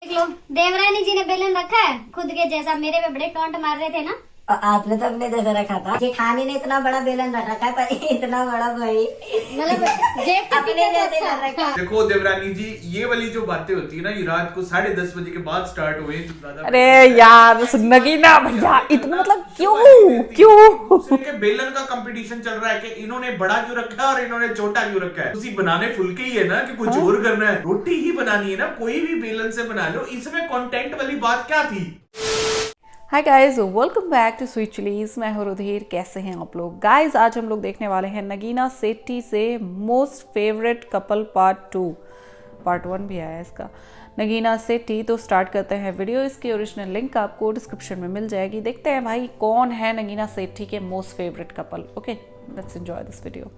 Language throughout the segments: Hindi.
देख लो, देवरानी जी ने बेलन रखा है खुद के जैसा। मेरे पे बड़े टॉन्ट मार रहे थे ना। और आपने तो अपने जैसा रखा था। जेठानी ने इतना बड़ा बेलन रख रखा है पर इतना बड़ा भाई मतलब जेठ अपने जैसे कर रखा है। देखो देवरानी जी, ये वाली जो बातें होती है ना, ये रात को 10:30 बजे के बाद स्टार्ट हुए। अरे यार नगीना भैया इतना मतलब क्यों दूसरे के बेलन का कंपटीशन चल रहा है कि इन्होंने बड़ा क्यों रखा है और इन्होंने छोटा क्यों रखा है। उसी बनाने फुलके ही है ना कि कुछ और करना है। रोटी ही बनानी है ना, कोई भी बेलन से बना लो। इसमें कंटेंट वाली बात क्या थी। Hi guys, welcome back to Sweet Chillies. मैं हूं रुधिर। कैसे हैं आप लोग गाइस? आज हम लोग देखने वाले हैं नगीना सेठी से most favourite couple part 2। Part 1 भी आया है इसका, नगीना सेठी। तो स्टार्ट करते हैं वीडियो। इसकी ओरिजिनल लिंक आपको डिस्क्रिप्शन में मिल जाएगी। देखते हैं भाई कौन है नगीना सेठी के most favourite couple. Okay, let's enjoy this video.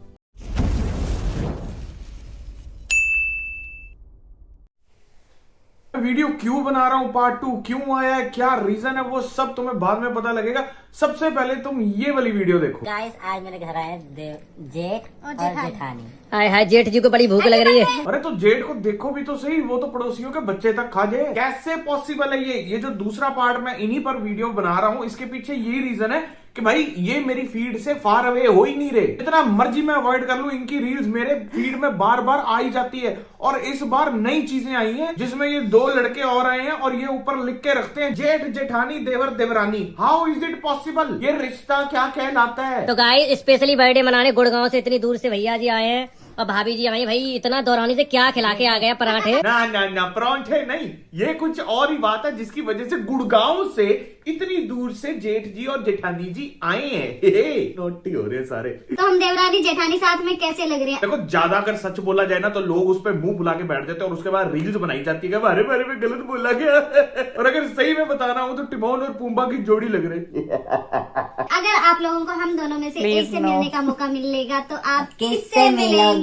Video क्यों बना रहा हूं, पार्ट 2 क्यों आया है, क्या रीजन है, वो सब तुम्हें बाद में पता लगेगा। सबसे पहले तुम ये वाली वीडियो देखो। गाइस, आज मेरे घर आए जेठ और जेठानी। हाय हाय, जेठ जी को बड़ी भूख लग रही है। अरे तो जेठ को देखो भी तो सही, वो तो पड़ोसियों के बच्चे तक खा जाए। कैसे पॉसिबल है ये जो दूसरा पार्ट मैं इन्हीं पर वीडियो बना रहा हूँ। इसके पीछे यही रीजन है कि भाई ये मेरी फीड से फार अवे हो ही नहीं रहे। इतना मर्जी मैं अवॉइड कर लूं, इनकी रील्स मेरे फीड में बार बार आ ही जाती है। और इस बार नई चीजें आई हैं जिसमें ये दो लड़के और आए हैं और ये ऊपर लिख के रखते हैं जेठ जेठानी देवर देवरानी। How is it possible? ये रिश्ता क्या कहलाता है? तो गाइस, स्पेशली बर्थडे मनाने गुड़गांव से इतनी दूर से भैया जी आए हैं और भाभी जी आई। भाई इतना दौरानी से क्या खिला के आ गया? पराठे? ना ना ना, परांठे नहीं, ये कुछ और ही बात है जिसकी वजह से गुड़गांव से इतनी दूर से जेठ जी और जेठानी जी आए हैं। नोटी हो रहे सारे। तो हम देवरानी जेठानी साथ में कैसे लग रहे हैं? देखो, ज्यादा अगर सच बोला जाए ना तो लोग उस पर मुंह फुला के बैठ जाते हैं और उसके बाद रील्स बनाई जाती है बारे बारे में गलत बोला गया। और अगर सही में बता रहा हूँ तो टिमोन और पुम्बा की जोड़ी लग रही। अगर आप लोगों को हम दोनों में से एक से मिलने का मौका मिलेगा तो आप किससे मिलोगे?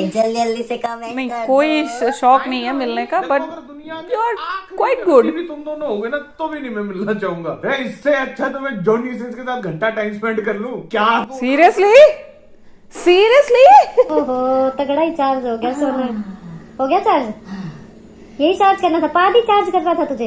जल्दी जल्दी से कमेंट नहीं, कर कोई दो। शौक नहीं है मिलने का, but you are quite good. तुम दोनों हो गए ना तो भी नहीं मैं मिलना चाहूंगा। इससे अच्छा तो मैं जॉनी सिंस के साथ घंटा टाइम स्पेंड कर लूं। क्या सीरियसली? ओहो, तगड़ा ही चार्ज हो गया। सोना हो गया चार्ज। यही चार्ज करना था, पादी चार्ज करना था तुझे।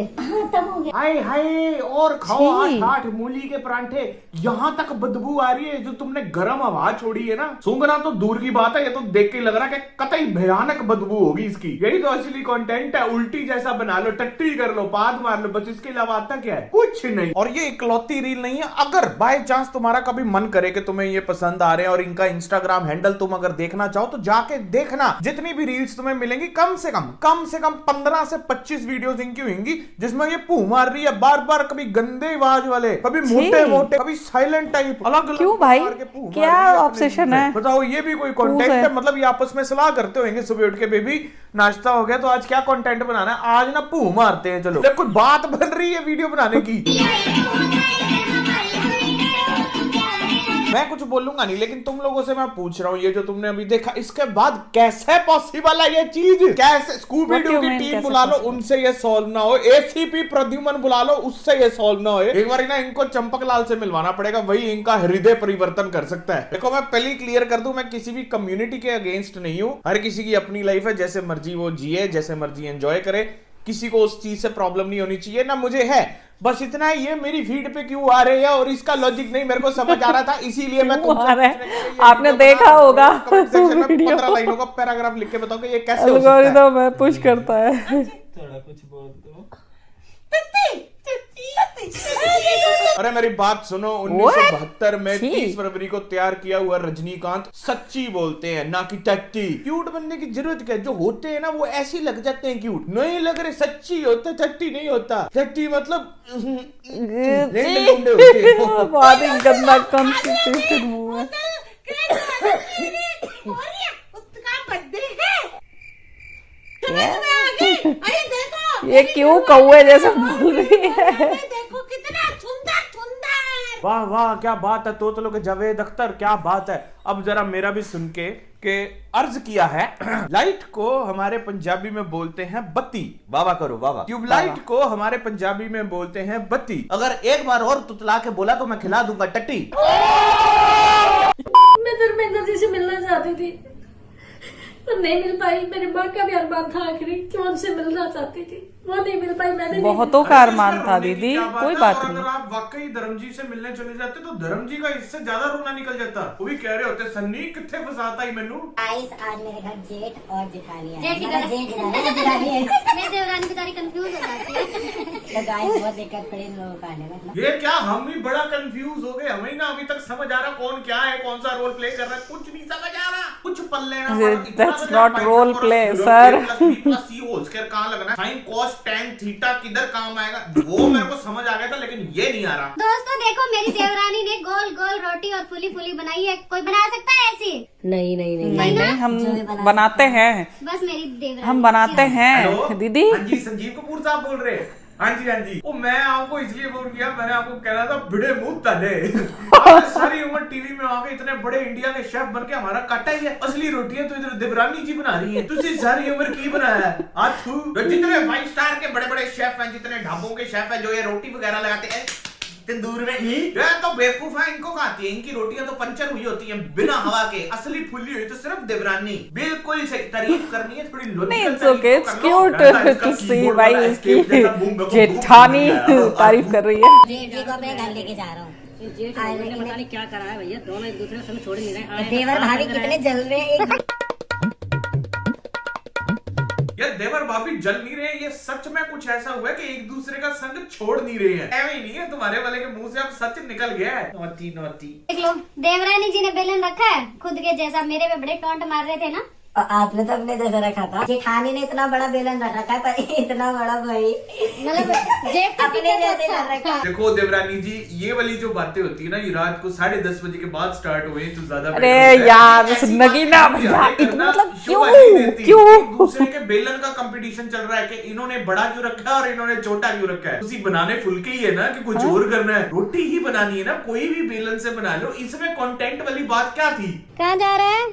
हाय हाय, और खाओ 8 मूली के परांठे। यहाँ तक बदबू आ रही है जो तुमने गर्म हवा छोड़ी है ना। सूंघना तो दूर की बात है, ये तो देख के लग रहा है कि कतई भयानक बदबू होगी इसकी। यही तो असली कंटेंट है। उल्टी जैसा बना लो, टट्टी कर लो, पाद मार लो, बस इसके अलावा आता क्या है? कुछ नहीं। और ये इकलौती रील नहीं है। अगर बाय चांस तुम्हारा कभी मन करे कि तुम्हें ये पसंद आ रहे हैं और इनका इंस्टाग्राम हैंडल तुम अगर देखना चाहो तो जाके देखना। जितनी भी रील्स तुम्हें मिलेंगी कम से कम 15 से 25 वीडियोस इनकी होंगी जिसमें ये पू मार रही है बार बार, कभी गंदे आवाज वाले, कभी मोटे मोटे, कभी साइलेंट टाइप, अलग अलग। क्यों भाई, क्या ऑब्सेशन है? बताओ, ये भी कोई कंटेंट है? मतलब ये आपस में सलाह करते होंगे सुबह उठ के, बेबी नाश्ता हो गया तो आज क्या कंटेंट बनाना है? आज ना पू मारते हैं। चलो, कोई बात बन रही है वीडियो बनाने की। मैं कुछ बोलूंगा नहीं, लेकिन तुम लोगों से मैं पूछ रहा हूँ, ये जो तुमने अभी देखा इसके बाद कैसे पॉसिबल है ये चीज? कैसे? स्कूबी डू की टीम बुला लो, उनसे ये सॉल्व ना हो। एसीपी प्रद्युमन बुला लो, उससे ये सॉल्व ना हो। एक बार ना इनको चंपक लाल से मिलवाना पड़ेगा, वही इनका हृदय परिवर्तन कर सकता है। देखो, मैं पहले क्लियर कर दूं, मैं किसी भी कम्युनिटी के अगेंस्ट नहीं हूं। हर किसी की अपनी लाइफ है, जैसे मर्जी वो जिए, जैसे मर्जी एंजॉय करे। किसी को उस चीज से प्रॉब्लम नहीं होनी चाहिए ना, मुझे है। बस इतना ही। ये मेरी फीड पे क्यों आ रहे हैं और इसका लॉजिक नहीं मेरे को समझ आ रहा था, इसीलिए मैं आपने देखा होगा वीडियो 15 लाइनों का पैराग्राफ लिख के बताओ कि ये कैसे हो सकता है। एल्गोरिथम पुश करता है। थोड़ा कुछ बोल दो। अरे मेरी बात सुनो, 1972 में 30 फरवरी को तैयार किया हुआ रजनीकांत सच्ची बोलते हैं, ना कि टट्टी। क्यूट बनने की जरूरत क्या है? जो होते हैं ना वो ऐसे लग जाते हैं क्यूट, नहीं लग रहे, सच्ची होता, टट्टी नहीं होता। टट्टी मतलब बहुत ही गंदा कॉन्स्टिट्यूटेड मुंह है। ये क्यों कौवे जैसे बोल रही है? देखो कितना सुंदर सुंदर। वाह वाह, क्या बात है। तोतलों के जावेद अख्तर, क्या बात है। अब जरा मेरा भी सुन के अर्ज किया है। लाइट को हमारे पंजाबी में बोलते हैं बत्ती। वाह करो वाह। ट्यूबलाइट को हमारे पंजाबी में बोलते हैं बत्ती। अगर एक बार और तुतला के बोला तो मैं खिला दूंगा टट्टी। मैं धर्मेंद्र जी से मिलना चाहती थी पर नहीं मिल पाई। मेरी माँ का भी अरमान था आखिरी कि मैं उनसे मिलना चाहती थी, वो नहीं मिल पाई। मैंने बहुतों का अरमान था दीदी, कोई बात और नहीं। अगर आप वाकई धर्म जी से मिलने चले जाते तो धर्म जी का इससे ज्यादा रोना निकल जाता। वो भी कह रहे होते सन्नी कितने फसाता ही मैनू। गाइस आज मेरे घर जेठ और जेठानी है। जेठ की तरह। जेठानी है। मैं देवरानी बेचारी कंफ्यूज हो जाती है। तो गाइस बहुत दिक्कत पड़ी इन लोगों को आने में। ये क्या हम भी बड़ा कंफ्यूज हो गए, हमें ना अभी तक समझ आ रहा कौन क्या है, कौन सा रोल प्ले कर रहा है, कुछ नहीं समझ आ रहा। कुछ पल्ले ना That's not role play, sir. कहाँ लगना है, साइन कॉस टैन थीटा किधर काम आएगा, वो मेरे को समझ आ गया था, लेकिन ये नहीं आ रहा। दोस्तों देखो, मेरी देवरानी ने गोल गोल रोटी और फुली फुली बनाई है। कोई बना सकता है ऐसी? नहीं नहीं नहीं नहीं नहीं, हम बनाते हैं, बस मेरी देवरानी हम बनाते हैं हेलो? दीदी। हाँ जी, संजीव कपूर साहब बोल रहे हैं। हाँ जी हाँ जी। वो मैं आपको इसलिए फोन किया, मैंने आपको कहना था भिड़े मुंह तले। आपने सारी उम्र टीवी में आके इतने बड़े इंडिया के शेफ बन के हमारा काटा ही है। असली रोटियां तो इधर देवरानी जी बना रही है। तुझे सारी उम्र की बनाया है आज तू? जितने 5 स्टार के बड़े बड़े शेफ हैं, जितने ढाबों के शेफ हैं जो ये रोटी वगैरह लगाते हैं तंदूर में ही, ये तो बेवकूफ है, इनको खाती है। इनकी रोटियां तो पंचर हुई होती हैं बिना हवा के। असली फुली हुई तो सिर्फ देवरानी। बिल्कुल सही तारीफ करनी है, थोड़ी नहीं, it's okay, it's cute to see भाई इसकी जेठानी तारीफ कर रही है। जेठ जी को अपने घर लेके जा रहा हूँ। जेठ ने पता नहीं क्या करा है भैया, दोनों एक दूसरे से छोड़ नहीं रहे। देवर भाभी कितने जल रहे हैं। ये देवर भाभी जल नहीं रहे, ये सच में कुछ ऐसा हुआ है कि एक दूसरे का संग छोड़ नहीं रहे हैं। ऐਵੇਂ ही नहीं है, तुम्हारे वाले के मुंह से अब सच निकल गया है। नौटी नौटी। देख लो, देवरानी जी ने बेलन रखा है खुद के जैसा। मेरे पे बड़े टॉन्ट मार रहे थे ना। और आपने तो अपने जैसा रखा था। जेठानी ने इतना बड़ा बेलन रख रखा है, पर इतना बड़ा भाई मतलब जेठ अपने जैसे रख रखा है। देखो देवरानी जी, ये वाली जो बातें होती है ना, ये रात को 10:30 बजे के बाद स्टार्ट हुए तो ज्यादा अरे यार नगीना भैया, मतलब क्यों एक दूसरे के बेलन का कंपटीशन चल रहा है कि इन्होंने बड़ा क्यों रखा है और इन्होंने छोटा क्यों रखा है। उसी बनाने फुलके ही है ना कि कुछ और करना है। रोटी ही बनानी है ना, कोई भी बेलन से बना लो। इसमें कंटेंट वाली बात क्या थी? कहाँ जा रहा है?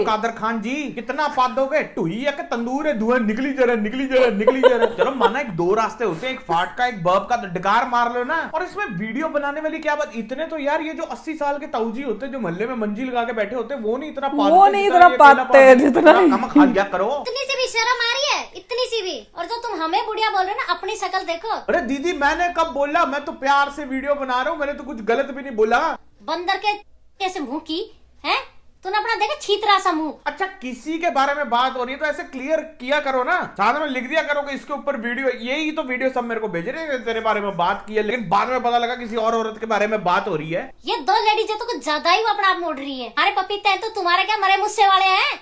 कादर खान जी कितना पाद दोगे? टुई है कि तंदूर है, धुआं निकली जा रहा, निकली जा रहा, निकली जा रहा। चलो माना एक 2 रास्ते होते हैं, एक फाट का एक बर्ब का, तो डकार मार लो ना। और इसमें वीडियो बनाने वाली क्या बात? इतने तो यार ये जो 80 साल के ताऊजी होते हैं जो मोहल्ले में मंजी लगा के बैठे होते हैं, वो नहीं इतना पाते जितना कम खा लिया करो। इतनी सी भी शर्म आ रही है? इतनी सी भी? और जो तुम हमें बुढ़िया बोल रहे हो ना, अपनी शक्ल देखो। अरे दीदी मैंने कब बोला? मैं तो प्यार से वीडियो बना रहा हूँ, मैंने तो कुछ गलत भी नहीं बोला। बंदर के कैसे मुंह की है तूने? अपना देखा छीतरा सा मुंह। अच्छा, किसी के बारे में बात हो रही है तो ऐसे क्लियर किया करो ना, साथ में लिख दिया करो कि इसके ऊपर वीडियो। यही तो वीडियो सब मेरे को भेज रहे हैं, तेरे बारे में बात की है, लेकिन बाद में पता लगा किसी और औरत के बारे में बात हो रही है। ये 2 लेडीज है तो कुछ ज्यादा ही वो अपना आप मोड़ रही है। अरे पपीते हैं तो तुम्हारे क्या मरे मुझसे वाले हैं?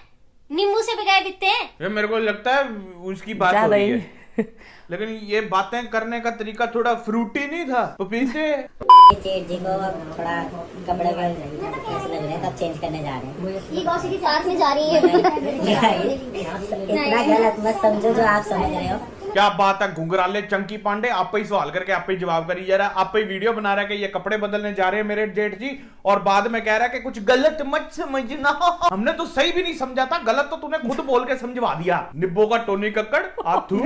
नींबू से भी गए बिकते हैं। ये मेरे को लगता है उसकी बात हो रही है, लेकिन ये बातें करने का तरीका थोड़ा फ्रूटी नहीं था। पपीते जेठ जी को थोड़ा कपड़े का ऐसे लग रहे हैं, तब चेंज करने जा रहे हैं। ये कौन सी साथ में जा रही है? इतना गलत मत समझो जो आप समझ रहे हो। क्या बात है, घुंघराले चंकी पांडे आप ही सवाल करके आप ही जवाब करी जा रहा है। आप ही वीडियो बना रहा है कि ये कपड़े बदलने जा रहे हैं मेरे जेठ जी, और बाद में कह रहा है कि कुछ गलत मत समझना। हमने तो सही भी नहीं समझा था, गलत तो तूने खुद बोल के समझवा दिया। निब्बो का टोनी कक्कड़ आप तू।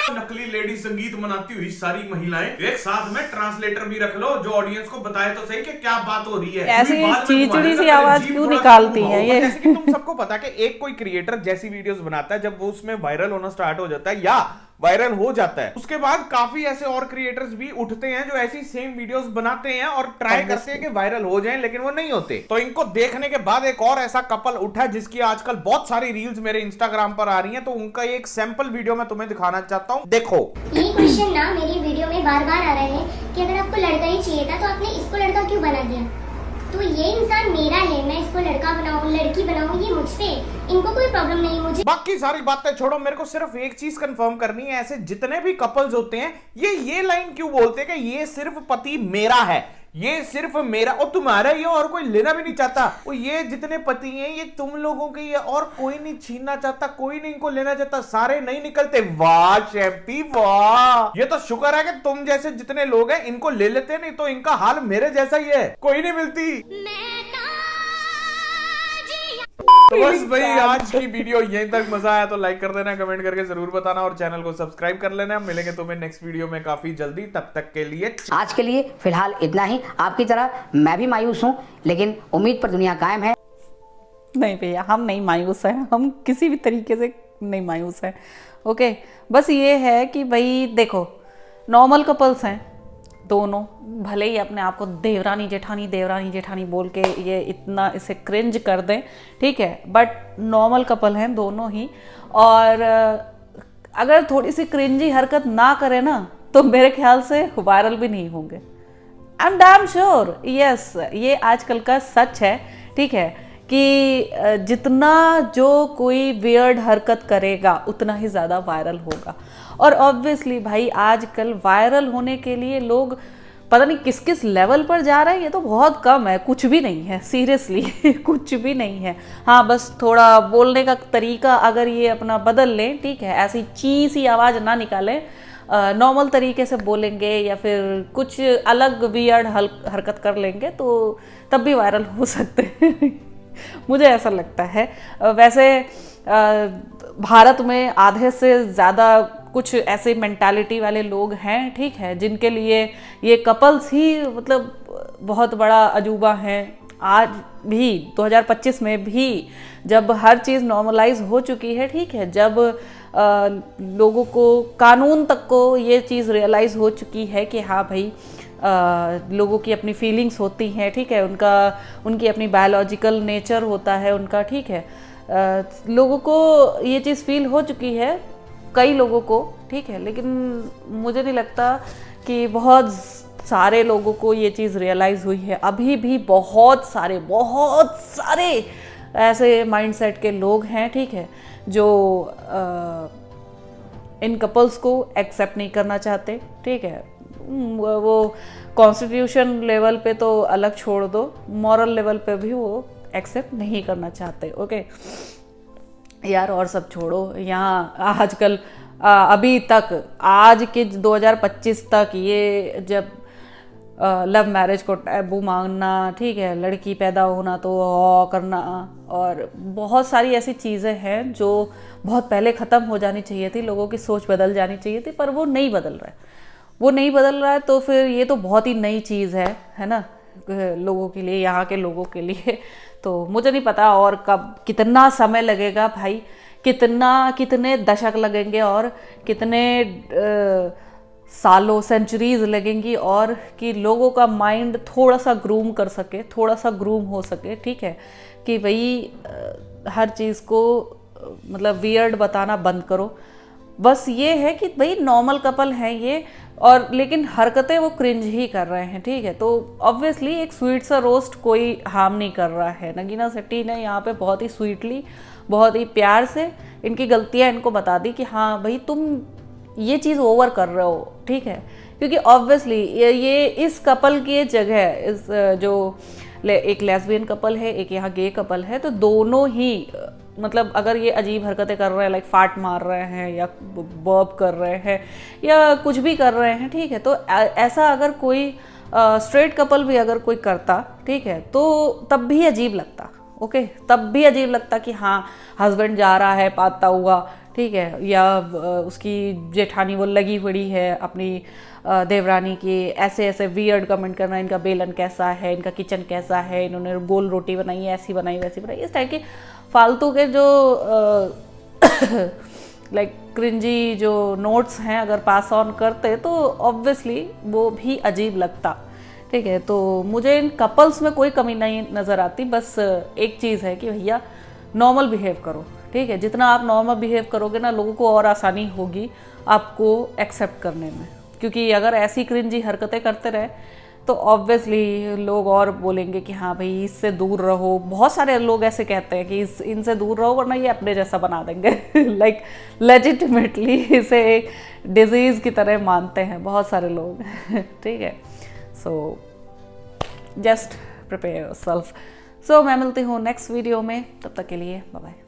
नकली लेडी संगीत मनाती हुई सारी महिलाएं एक साथ में ट्रांसलेटर भी रख लो जो ऑडियंस को बताए तो सही कि क्या बात हो रही है। ऐसी चीचड़ी सी आवाज क्यों निकालती है ये? जैसे कि तुम सबको पता है कि एक कोई क्रिएटर जैसी वीडियोस बनाता है, जब वो उसमें वायरल होना स्टार्ट हो जाता है या वायरल हो जाता है, उसके बाद काफी ऐसे और क्रिएटर्स भी उठते हैं जो ऐसी सेम वीडियोस बनाते हैं और ट्राई करते हैं कि वायरल हो जाएं, लेकिन वो नहीं होते। तो इनको देखने के बाद एक और ऐसा कपल उठा जिसकी आजकल बहुत सारी रील्स मेरे इंस्टाग्राम पर आ रही हैं, तो उनका एक सैंपल वीडियो मैं तुम्हें दिखाना चाहता हूँ, देखो। ये क्वेश्चन ना मेरी वीडियो में बार बार आ रहा है कि अगर आपको लड़का ही चाहिए था तो आपने इसको लड़का क्यों बना दिया? तो ये इंसान मेरा है, मैं इसको लड़का बनाऊं लड़की बनाऊं ये मुझ पे, इनको कोई प्रॉब्लम नहीं। मुझे बाकी सारी बातें छोड़ो, मेरे को सिर्फ एक चीज कंफर्म करनी है, ऐसे जितने भी कपल्स होते हैं ये लाइन क्यों बोलते हैं कि ये सिर्फ पति मेरा है, ये सिर्फ मेरा और तुम्हारा, ये और कोई लेना भी नहीं चाहता। वो ये जितने पति हैं ये तुम लोगों के, ये और कोई नहीं छीनना चाहता, कोई नहीं इनको लेना चाहता, सारे नहीं निकलते। वाह शैम्पी वाह, ये तो शुक्र है कि तुम जैसे जितने लोग हैं इनको ले लेते, नहीं तो इनका हाल मेरे जैसा ही है, कोई नहीं मिलती। तो बस भाई आज की वीडियो यहीं तक। मजा आया तो लाइक कर देना, कमेंट करके जरूर बताना और चैनल को सब्सक्राइब कर लेना। मिलेंगे तुम्हें नेक्स्ट वीडियो में काफी जल्दी, तब तक के लिए आज के लिए फिलहाल इतना ही। आपकी तरह मैं भी मायूस हूँ, लेकिन उम्मीद पर दुनिया कायम है। नहीं भैया, हम नहीं मायूस हैं, हम किसी भी तरीके से नहीं मायूस हैं। ओके, बस ये है कि भाई देखो, नॉर्मल कपल्स हैं दोनों, भले ही अपने आप को देवरानी जेठानी बोल के ये इतना इसे क्रिंज कर दें, ठीक है, बट नॉर्मल कपल हैं दोनों ही। और अगर थोड़ी सी क्रिंजी हरकत ना करे ना तो मेरे ख्याल से वायरल भी नहीं होंगे। I am damn sure, yes, ये आजकल का सच है, ठीक है, कि जितना जो कोई वियर्ड हरकत करेगा उतना ही ज़्यादा वायरल होगा। और ऑब्वियसली भाई आजकल वायरल होने के लिए लोग पता नहीं किस किस लेवल पर जा रहे हैं, ये तो बहुत कम है, कुछ भी नहीं है, सीरियसली कुछ भी नहीं है। हाँ, बस थोड़ा बोलने का तरीका अगर ये अपना बदल लें, ठीक है, ऐसी ची सी आवाज़ ना निकालें, नॉर्मल तरीके से बोलेंगे या फिर कुछ अलग वियर्ड हरकत कर लेंगे तो तब भी वायरल हो सकते हैं मुझे ऐसा लगता है। वैसे भारत में आधे से ज़्यादा कुछ ऐसे मेंटालिटी वाले लोग हैं, ठीक है, जिनके लिए ये कपल्स ही मतलब बहुत बड़ा अजूबा हैं। आज भी 2025 में भी जब हर चीज़ नॉर्मलाइज हो चुकी है, ठीक है, जब लोगों को कानून तक को ये चीज़ रियलाइज हो चुकी है कि हाँ भाई लोगों की अपनी फीलिंग्स होती हैं, ठीक है, उनकी अपनी बायोलॉजिकल नेचर होता है उनका, ठीक है, लोगों को ये चीज़ फील हो चुकी है, कई लोगों को, ठीक है, लेकिन मुझे नहीं लगता कि बहुत सारे लोगों को ये चीज़ रियलाइज़ हुई है। अभी भी बहुत सारे ऐसे माइंडसेट के लोग हैं, ठीक है, जो इन कपल्स को एक्सेप्ट नहीं करना चाहते, ठीक है, वो कॉन्स्टिट्यूशन लेवल पे तो अलग छोड़ दो, मॉरल लेवल पे भी वो एक्सेप्ट नहीं करना चाहते। ओके यार, और सब छोड़ो, यहाँ आजकल अभी तक आज के 2025 तक ये जब लव मैरिज को टैबू मांगना, ठीक है, लड़की पैदा होना तो करना, और बहुत सारी ऐसी चीज़ें हैं जो बहुत पहले ख़त्म हो जानी चाहिए थी, लोगों की सोच बदल जानी चाहिए थी, पर वो नहीं बदल रहा है। तो फिर ये तो बहुत ही नई चीज़ है ना, लोगों के लिए, यहाँ के लोगों के लिए। तो मुझे नहीं पता और कब कितना समय लगेगा भाई, कितने दशक लगेंगे और कितने सालों सेंचुरीज लगेंगी, और कि लोगों का माइंड थोड़ा सा ग्रूम हो सके, ठीक है, कि भाई हर चीज़ को मतलब वियर्ड बताना बंद करो। बस ये है कि भाई नॉर्मल कपल हैं ये, और लेकिन हरकतें वो क्रिंज ही कर रहे हैं, ठीक है, तो ऑब्वियसली एक स्वीट सा रोस्ट कोई हार्म नहीं कर रहा है। नगीना सेट्टी ने यहाँ पे बहुत ही स्वीटली, बहुत ही प्यार से इनकी गलतियाँ इनको बता दी कि हाँ भाई तुम ये चीज़ ओवर कर रहे हो, ठीक है, क्योंकि ऑब्वियसली ये इस कपल की जगह, इस जो एक लेस्बियन कपल है, एक यहाँ गे कपल है, तो दोनों ही मतलब अगर ये अजीब हरकतें कर रहे हैं, लाइक फाट मार रहे हैं या बर्प कर रहे हैं या कुछ भी कर रहे हैं, ठीक है, तो ऐसा अगर कोई स्ट्रेट कपल भी अगर कोई करता, ठीक है, तो तब भी अजीब लगता। ओके, तब भी अजीब लगता कि हाँ हस्बैंड जा रहा है पाता हुआ, ठीक है, या उसकी जेठानी वो लगी पड़ी है अपनी देवरानी की ऐसे वियर्ड कमेंट करना, इनका बेलन कैसा है, इनका किचन कैसा है, इन्होंने गोल रोटी बनाई है, ऐसी बनाई वैसी बनाई, इस टाइप के फालतू के जो लाइक क्रिंजी जो नोट्स हैं अगर पास ऑन करते तो ऑब्वियसली वो भी अजीब लगता, ठीक है। तो मुझे इन कपल्स में कोई कमी नहीं नज़र आती, बस एक चीज़ है कि भैया नॉर्मल बिहेव करो, ठीक है, जितना आप नॉर्मल बिहेव करोगे ना लोगों को और आसानी होगी आपको एक्सेप्ट करने में, क्योंकि अगर ऐसी क्रिंजी हरकतें करते रहे तो ऑब्वियसली लोग और बोलेंगे कि हाँ भाई इससे दूर रहो। बहुत सारे लोग ऐसे कहते हैं कि इनसे दूर रहो वरना ये अपने जैसा बना देंगे लाइक लेजिटिमेटली इसे एक डिजीज़ की तरह मानते हैं बहुत सारे लोग ठीक है। So just prepare yourself. So मैं मिलती हूँ नेक्स्ट वीडियो में, तब तक के लिए बाय बाय।